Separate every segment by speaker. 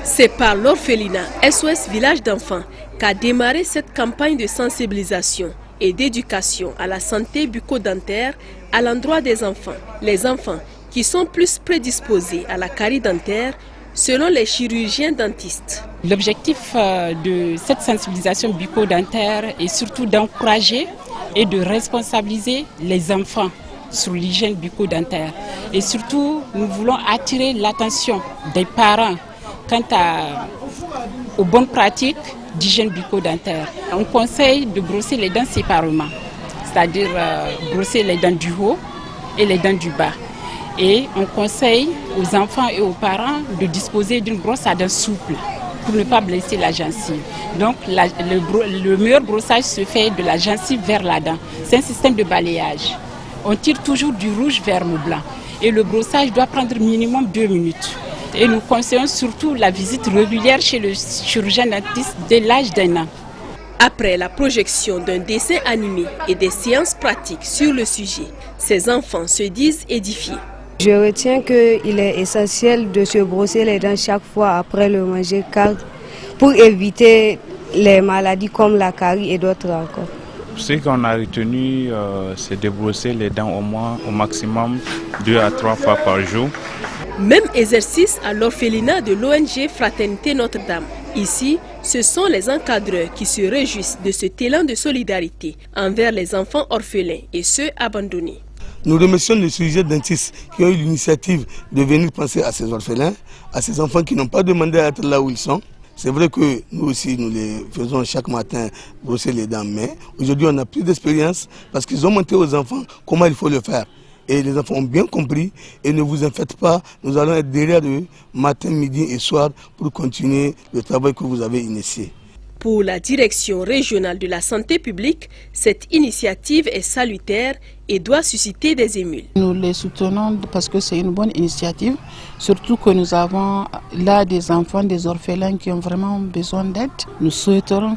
Speaker 1: C'est par l'orphelinat SOS Village d'enfants qu'a démarré cette campagne de sensibilisation et d'éducation à la santé bucco-dentaire à l'endroit des enfants. Les enfants qui sont plus prédisposés à la carie dentaire selon les chirurgiens dentistes.
Speaker 2: L'objectif de cette sensibilisation bucco-dentaire est surtout d'encourager et de responsabiliser les enfants sur l'hygiène bucco-dentaire. Et surtout, nous voulons attirer l'attention des parents quant aux bonnes pratiques d'hygiène bucco-dentaire. On conseille de brosser les dents séparément, c'est-à-dire brosser les dents du haut et les dents du bas. Et on conseille aux enfants et aux parents de disposer d'une brosse à dents souple pour ne pas blesser la gencive. Donc le meilleur brossage se fait de la gencive vers la dent. C'est un système de balayage. On tire toujours du rouge vers le blanc. Et le brossage doit prendre minimum 2 minutes. Et nous conseillons surtout la visite régulière chez le chirurgien dentiste dès l'âge d'1 an.
Speaker 1: Après la projection d'un dessin animé et des séances pratiques sur le sujet, ces enfants se disent édifiés.
Speaker 3: Je retiens qu'il est essentiel de se brosser les dents chaque fois après le manger car pour éviter les maladies comme la carie et d'autres encore.
Speaker 4: Ce qu'on a retenu, c'est de brosser les dents au maximum 2 à 3 fois par jour.
Speaker 1: Même exercice à l'orphelinat de l'ONG Fraternité Notre-Dame. Ici, ce sont les encadreurs qui se réjouissent de cet élan de solidarité envers les enfants orphelins et ceux abandonnés.
Speaker 5: Nous remercions les chirurgiens dentistes qui ont eu l'initiative de venir penser à ces orphelins, à ces enfants qui n'ont pas demandé à être là où ils sont. C'est vrai que nous aussi, nous les faisons chaque matin brosser les dents, mais aujourd'hui on a plus d'expérience parce qu'ils ont montré aux enfants comment il faut le faire. Et les enfants ont bien compris et ne vous en faites pas, nous allons être derrière eux matin, midi et soir pour continuer le travail que vous avez initié.
Speaker 1: Pour la direction régionale de la santé publique, cette initiative est salutaire et doit susciter des émules.
Speaker 6: Nous les soutenons parce que c'est une bonne initiative, surtout que nous avons là des enfants, des orphelins qui ont vraiment besoin d'aide. Nous souhaiterons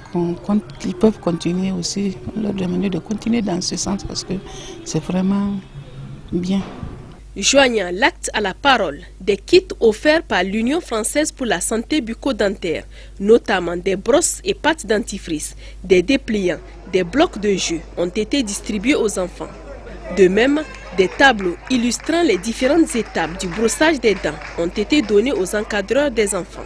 Speaker 6: qu'ils peuvent continuer aussi, leur demander de continuer dans ce sens parce que c'est vraiment bien.
Speaker 1: Joignant l'acte à la parole, des kits offerts par l'Union française pour la santé bucco-dentaire, notamment des brosses et pâtes dentifrice, des dépliants, des blocs de jeux ont été distribués aux enfants. De même, des tableaux illustrant les différentes étapes du brossage des dents ont été donnés aux encadreurs des enfants.